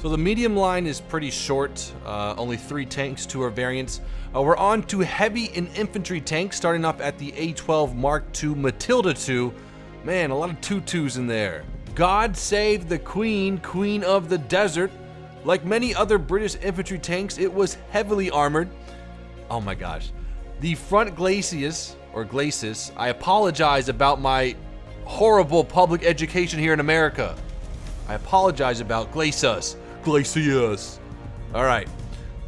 So the medium line is pretty short, only 3 tanks, 2 are variants. We're on to heavy and infantry tanks, starting off at the A12 Mark II Matilda II. Man, a lot of tutus in there. God save the Queen, Queen of the Desert. Like many other British infantry tanks, it was heavily armored. Oh my gosh. The front glacis, or glacis, I apologize about my horrible public education here in America. I apologize about glacis. Glacis. All right.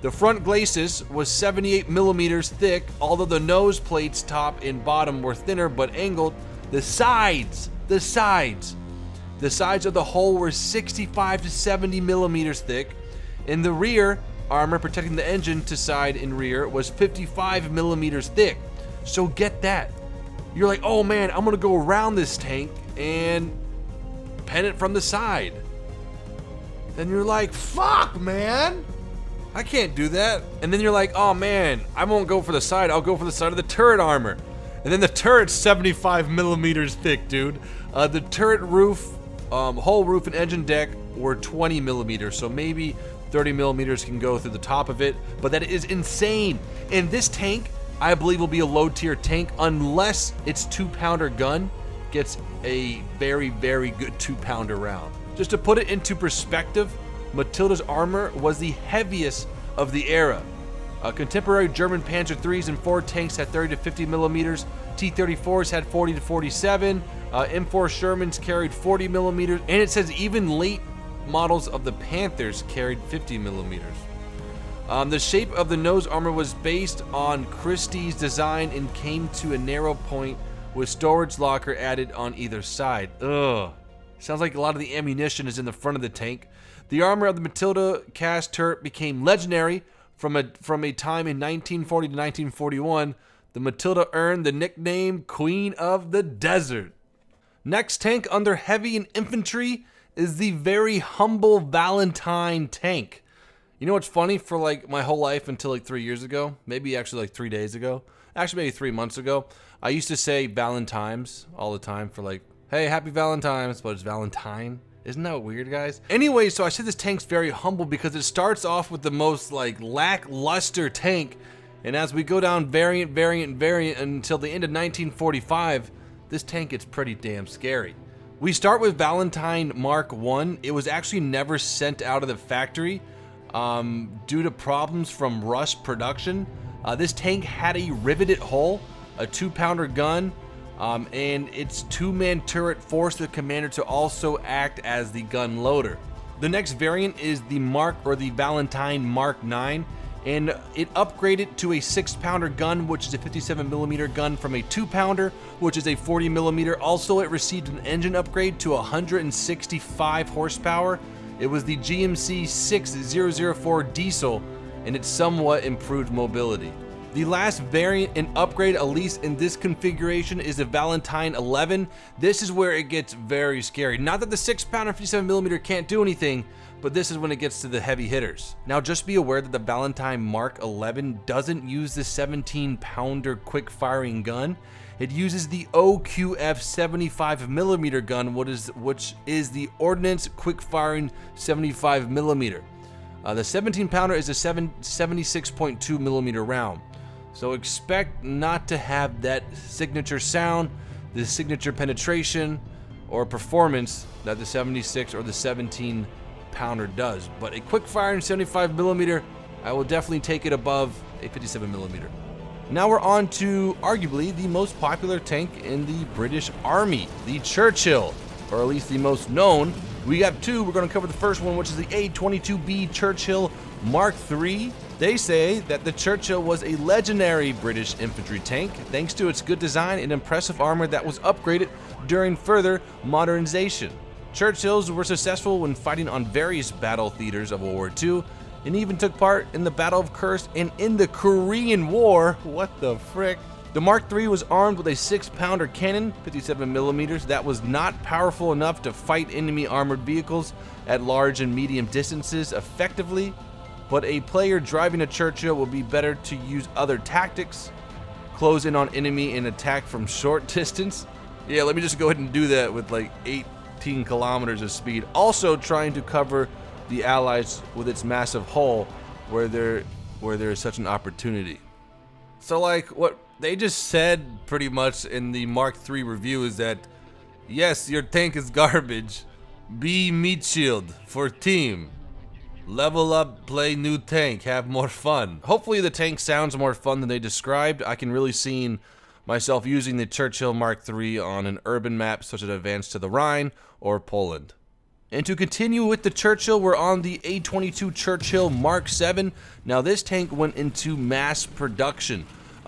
The front glacis was 78 millimeters thick, although the nose plates, top and bottom, were thinner but angled. The sides of the hull were 65 to 70 millimeters thick. In the rear, armor protecting the engine to side and rear was 55 millimeters thick. So get that. You're like, oh man, I'm gonna go around this tank and pen it from the side. Then you're like, fuck, man, I can't do that. And then you're like, oh man, I won't go for the side, I'll go for the side of the turret armor. And then the turret's 75 millimeters thick, dude. The turret roof, whole roof and engine deck were 20 millimeters, so maybe 30 millimeters can go through the top of it, but that is insane. And this tank, I believe, will be a low tier tank unless its 2-pounder gun gets a very, very good 2-pounder round. Just to put it into perspective, Matilda's armor was the heaviest of the era. Contemporary German Panzer IIIs and Ford tanks had 30 to 50 millimeters. T-34s had 40 to 47. M4 Shermans carried 40 millimeters. And it says even late models of the Panthers carried 50 millimeters. The shape of the nose armor was based on Christie's design and came to a narrow point with storage locker added on either side. Ugh. Sounds like a lot of the ammunition is in the front of the tank. The armor of the Matilda cast turret became legendary from a time in 1940 to 1941. The Matilda earned the nickname Queen of the Desert. Next tank under heavy and infantry is the very humble Valentine tank. You know what's funny? For like my whole life until like 3 years ago, maybe actually like 3 days ago, actually maybe 3 months ago, I used to say Valentine's all the time for like, hey, happy Valentine's, but it's Valentine. Isn't that weird, guys? Anyway, so I said this tank's very humble because it starts off with the most like lackluster tank, and as we go down variant until the end of 1945, this tank gets pretty damn scary. We start with Valentine Mark I. It was actually never sent out of the factory due to problems from rush production. This tank had a riveted hull, a 2-pounder gun, and its 2-man turret forced the commander to also act as the gun loader. The next variant is the Valentine Mark IX, and it upgraded to a 6-pounder gun, which is a 57mm gun from a 2-pounder, which is a 40mm. Also, it received an engine upgrade to 165 horsepower. It was the GMC 6004 diesel, and it somewhat improved mobility. The last variant and upgrade, at least in this configuration, is the Valentine 11. This is where it gets very scary. Not that the 6-pounder 57mm can't do anything, but this is when it gets to the heavy hitters. Now just be aware that the Valentine Mark 11 doesn't use the 17-pounder quick firing gun. It uses the OQF 75mm gun, which is the Ordnance quick firing 75mm. The 17-pounder is a 76.2mm round. So expect not to have that signature sound, the signature penetration, or performance that the 76 or the 17-pounder does. But a quick firing 75mm, I will definitely take it above a 57mm. Now we're on to arguably the most popular tank in the British Army, the Churchill, or at least the most known. We have two. We're going to cover the first one, which is the A22B Churchill Mark III. They say that the Churchill was a legendary British infantry tank thanks to its good design and impressive armor that was upgraded during further modernization. Churchills were successful when fighting on various battle theaters of World War II and even took part in the Battle of Kursk and in the Korean War. What the frick? The Mark III was armed with a 6-pounder cannon, 57mm, that was not powerful enough to fight enemy armored vehicles at large and medium distances effectively. But a player driving a Churchill will be better to use other tactics, close in on enemy and attack from short distance. Yeah, let me just go ahead and do that with like 18 kilometers of speed. Also trying to cover the Allies with its massive hull where there is such an opportunity. So like what they just said pretty much in the Mark III review is that, yes, your tank is garbage. Be meat shield for team. Level up, play new tank, have more fun. Hopefully the tank sounds more fun than they described. I can really see myself using the Churchill Mark III on an urban map such as Advance to the Rhine or Poland. And to continue with the Churchill, we're on the A22 Churchill Mark VII. Now this tank went into mass production.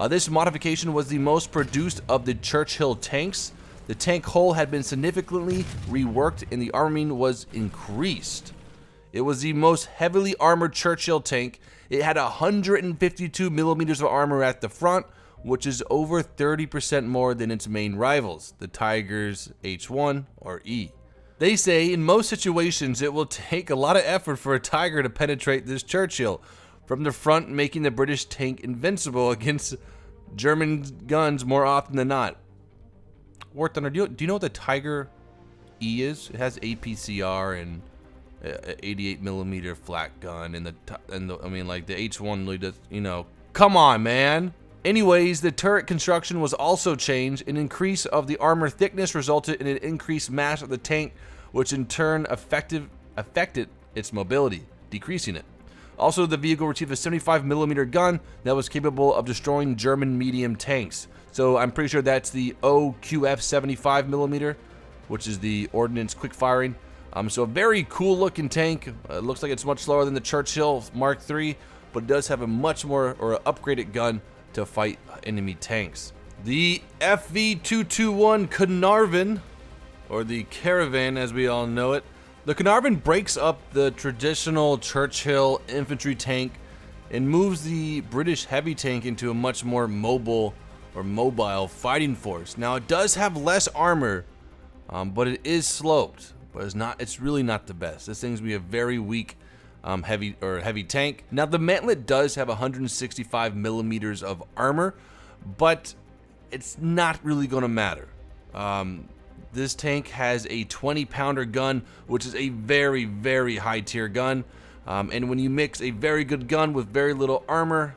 This modification was the most produced of the Churchill tanks. The tank hull had been significantly reworked and the arming was increased. It was the most heavily armored Churchill tank. It had 152 millimeters of armor at the front, which is over 30% more than its main rivals, the Tiger's H1 or E. They say in most situations it will take a lot of effort for a Tiger to penetrate this Churchill from the front, making the British tank invincible against German guns more often than not. War Thunder, do you know what the Tiger E is? It has APCR and 88 millimeter flat gun, and the I mean, like the H1 really does, you know. Come on, man. Anyways, the turret construction was also changed. An increase of the armor thickness resulted in an increased mass of the tank, which in turn affected its mobility, decreasing it. Also, the vehicle received a 75 millimeter gun that was capable of destroying German medium tanks. So I'm pretty sure that's the OQF 75 millimeter, which is the ordnance quick firing. So a very cool looking tank. It looks like it's much slower than the Churchill Mark III, but it does have a much more or upgraded gun to fight enemy tanks. The FV221 Canaran, or the Caravan as we all know it. The Canaran breaks up the traditional Churchill infantry tank and moves the British heavy tank into a much more mobile fighting force. Now it does have less armor, but it is sloped, but it's really not the best. This thing's gonna be a very weak heavy tank. Now the Mantlet does have 165 millimeters of armor, but it's not really gonna matter. This tank has a 20-pounder gun, which is a very, very high tier gun. And when you mix a very good gun with very little armor,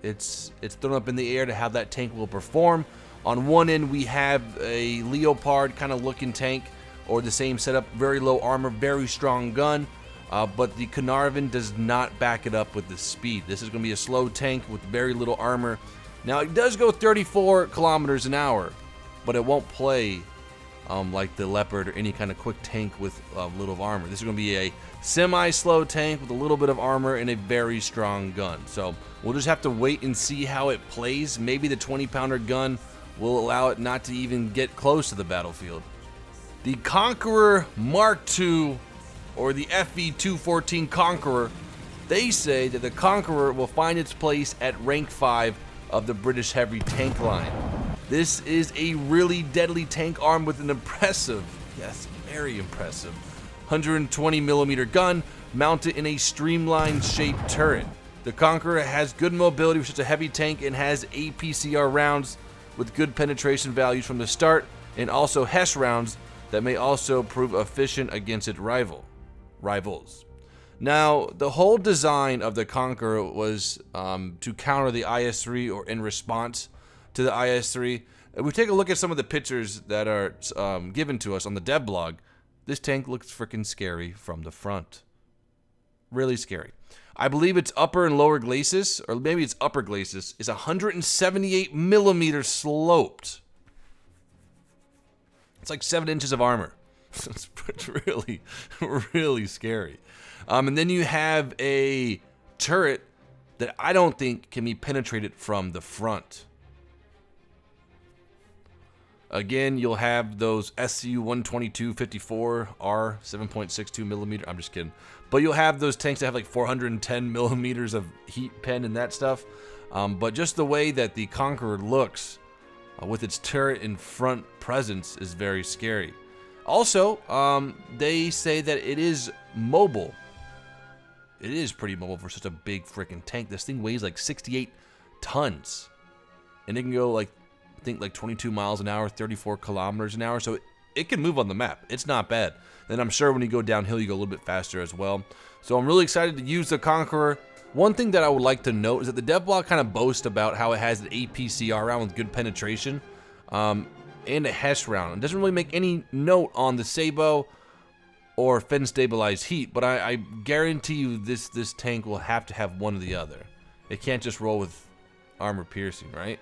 it's thrown up in the air to how that tank will perform. On one end, we have a Leopard kind of looking tank, or the same setup, very low armor, very strong gun. But the Canaran does not back it up with the speed. This is going to be a slow tank with very little armor. Now, it does go 34 kilometers an hour, but it won't play like the Leopard or any kind of quick tank with little armor. This is going to be a semi-slow tank with a little bit of armor and a very strong gun. So we'll just have to wait and see how it plays. Maybe the 20-pounder gun will allow it not to even get close to the battlefield. The Conqueror Mark II, or the FV214 Conqueror, they say that the Conqueror will find its place at rank 5 of the British heavy tank line. This is a really deadly tank armed with an impressive, yes, very impressive, 120 millimeter gun mounted in a streamlined shaped turret. The Conqueror has good mobility for such a heavy tank and has APCR rounds with good penetration values from the start, and also HESH rounds that may also prove efficient against its rivals. Now, the whole design of the Conqueror was to counter the IS-3 or in response to the IS-3. If we take a look at some of the pictures that are given to us on the DEVBLOG, this tank looks freaking scary from the front. Really scary. I believe its upper and lower glacis, or maybe its upper glacis, is 178 millimeters sloped. It's like 7 inches of armor. It's really, really scary. And then you have a turret that I don't think can be penetrated from the front. Again, you'll have those SU-122-54R 7.62 millimeter. I'm just kidding. But you'll have those tanks that have like 410 millimeters of heat pen and that stuff. But just the way that the Conqueror looks with its turret in front presence is very scary. Also, they say that it is mobile. It is pretty mobile for such a big freaking tank. This thing weighs like 68 tons. And it can go like, I think like 22 miles an hour, 34 kilometers an hour. So it can move on the map. It's not bad. And I'm sure when you go downhill, you go a little bit faster as well. So I'm really excited to use the Conqueror. One thing that I would like to note is that the DEVBLOG kind of boasts about how it has an APCR round with good penetration and a HESH round. It doesn't really make any note on the Sabo or fin stabilized heat, but I guarantee you this tank will have to have one or the other. It can't just roll with armor piercing, right?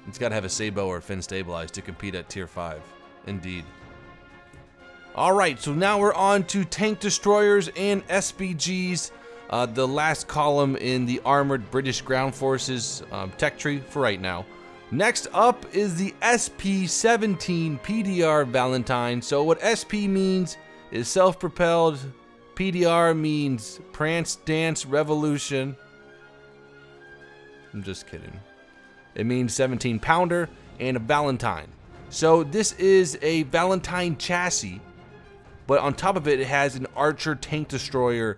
It's got to have a Sabo or a fin stabilized to compete at tier 5. Indeed. Alright, so now we're on to tank destroyers and SPGs. The last column in the armored British ground forces tech tree for right now. Next up is the SP-17 PDR Valentine. So what SP means is self-propelled, PDR means prance, dance, revolution. I'm just kidding. It means 17 pounder and a Valentine. So this is a Valentine chassis, but on top of it, it has an Archer tank destroyer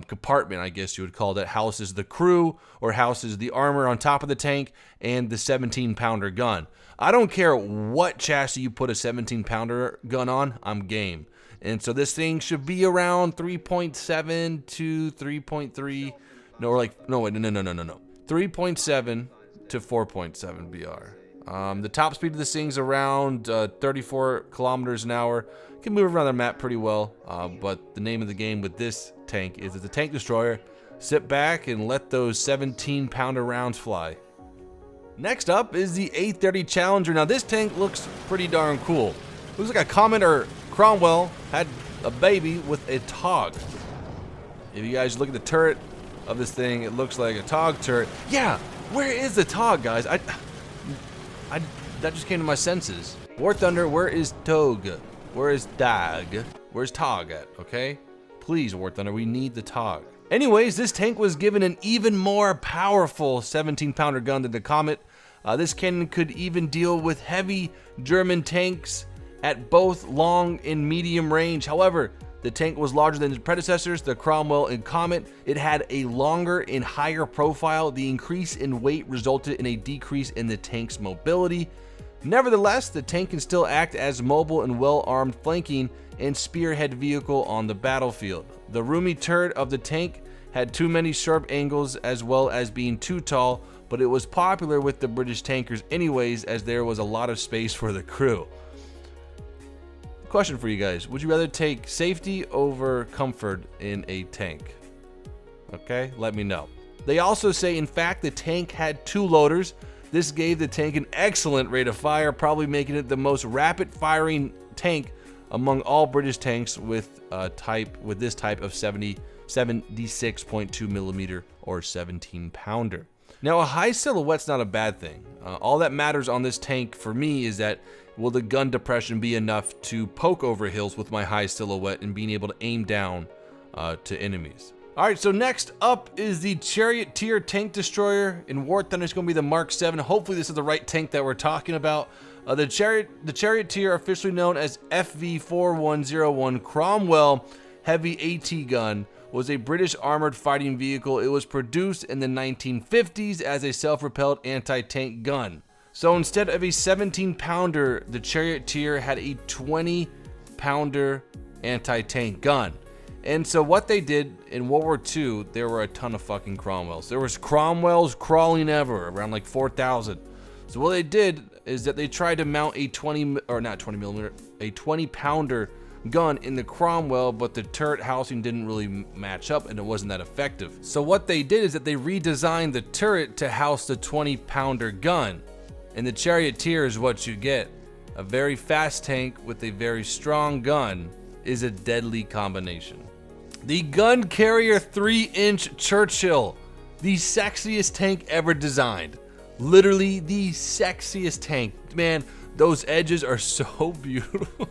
compartment, I guess you would call that, houses the crew or houses the armor on top of the tank and the 17 pounder gun. I don't care what chassis you put a 17 pounder gun on, I'm game. And so this thing should be around 3.7 to 3.3, no, or like, no, 3.7 to 4.7 BR. The top speed of this thing's around 34 kilometers an hour. Can move around the map pretty well, but the name of the game with this tank is it's a tank destroyer. Sit back and let those 17 pounder rounds fly. Next up is the A30 Challenger. Now this tank looks pretty darn cool. Looks like a Comet or Cromwell had a baby with a TOG. If you guys look at the turret of this thing, it looks like a TOG turret. Yeah, where is the TOG, guys? That just came to my senses. War Thunder, where is TOG? Where is DAG? Where's TOG at, okay? Please, War Thunder, we need the TOG. Anyways, this tank was given an even more powerful 17 pounder gun than the Comet. This cannon could even deal with heavy German tanks at both long and medium range. However, the tank was larger than its predecessors, the Cromwell and Comet. It had a longer and higher profile. The increase in weight resulted in a decrease in the tank's mobility. Nevertheless, the tank can still act as mobile and well-armed flanking and spearhead vehicle on the battlefield. The roomy turret of the tank had too many sharp angles as well as being too tall, but it was popular with the British tankers anyways, as there was a lot of space for the crew. Question for you guys, would you rather take safety over comfort in a tank? Okay, let me know. They also say, in fact, the tank had 2 loaders. This gave the tank an excellent rate of fire, probably making it the most rapid firing tank among all British tanks with this type of 76.2 millimeter or 17 pounder. Now, a high silhouette's not a bad thing. All that matters on this tank for me is that will the gun depression be enough to poke over hills with my high silhouette and being able to aim down to enemies. Alright, so next up is the Charioteer tank destroyer. In War Thunder, it's going to be the Mark 7. Hopefully this is the right tank that we're talking about. The Charioteer, officially known as FV4101 Cromwell Heavy AT gun, was a British armored fighting vehicle. It was produced in the 1950s as a self-propelled anti-tank gun. So instead of a 17 pounder, the Charioteer had a 20 pounder anti-tank gun. And so what they did in World War II, there were a ton of fucking Cromwells. There was Cromwells crawling ever, around like 4,000. So what they did is that they tried to mount a 20 pounder gun in the Cromwell, but the turret housing didn't really match up and it wasn't that effective. So what they did is that they redesigned the turret to house the 20 pounder gun. And the Charioteer is what you get. A very fast tank with a very strong gun is a deadly combination. The gun carrier 3-inch Churchill, the sexiest tank ever designed. Literally the sexiest tank. Man, those edges are so beautiful.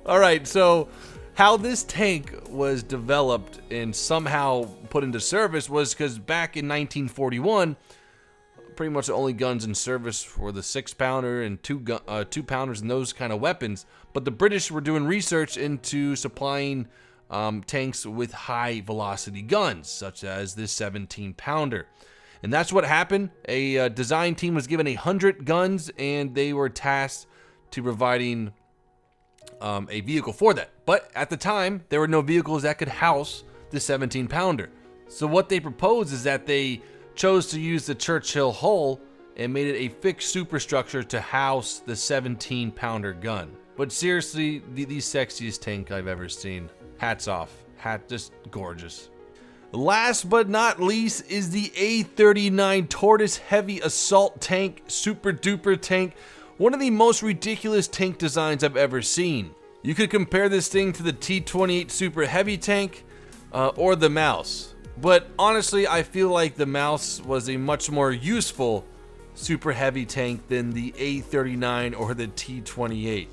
Alright, so how this tank was developed and somehow put into service was because back in 1941, pretty much the only guns in service were the 6 pounder and 2 pounders and those kind of weapons. But the British were doing research into supplying tanks with high velocity guns, such as this 17 pounder. And that's what happened. A design team was given 100 guns and they were tasked to providing a vehicle for that. But at the time, there were no vehicles that could house the 17-pounder. So what they proposed is that they chose to use the Churchill hull and made it a fixed superstructure to house the 17-pounder gun. But seriously, the sexiest tank I've ever seen. Hats off. Just gorgeous. Last but not least is the A39 Tortoise heavy assault tank, super duper tank. One of the most ridiculous tank designs I've ever seen. You could compare this thing to the T-28 super heavy tank or the Mouse. But honestly, I feel like the Mouse was a much more useful super heavy tank than the A39 or the T-28.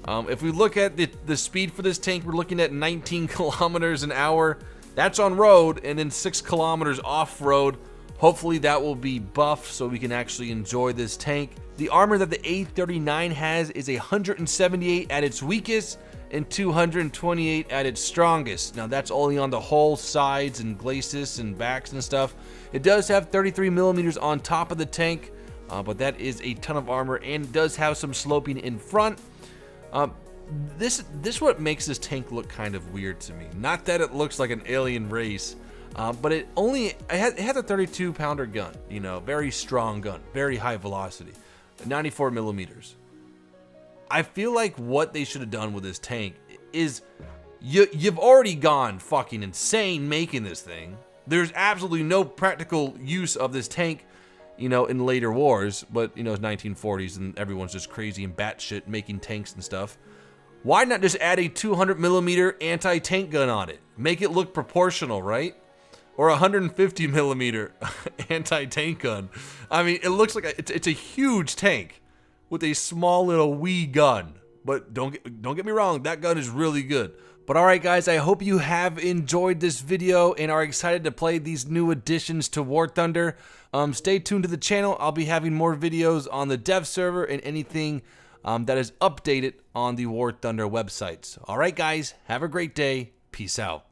If we look at the speed for this tank, we're looking at 19 kilometers an hour. That's on road, and then 6 kilometers off-road. Hopefully that will be buffed so we can actually enjoy this tank. The armor that the A39 has is 178 at its weakest and 228 at its strongest. Now that's only on the hull, sides, and glacis and backs and stuff. It does have 33 millimeters on top of the tank, but that is a ton of armor, and it does have some sloping in front. This what makes this tank look kind of weird to me. Not that it looks like an alien race, but it has a 32-pounder gun. You know, very strong gun, very high velocity, 94 millimeters. I feel like what they should have done with this tank is you've already gone fucking insane making this thing. There's absolutely no practical use of this tank, you know, in later wars, but you know, it's 1940s and everyone's just crazy and batshit making tanks and stuff. Why not just add a 200 millimeter anti-tank gun on it? Make it look proportional, right? Or a 150 millimeter anti-tank gun. I mean, it looks like it's a huge tank with a small little wee gun. But don't get me wrong, that gun is really good. But alright guys, I hope you have enjoyed this video and are excited to play these new additions to War Thunder. Stay tuned to the channel. I'll be having more videos on the dev server and anything that is updated on the War Thunder websites. Alright guys, have a great day. Peace out.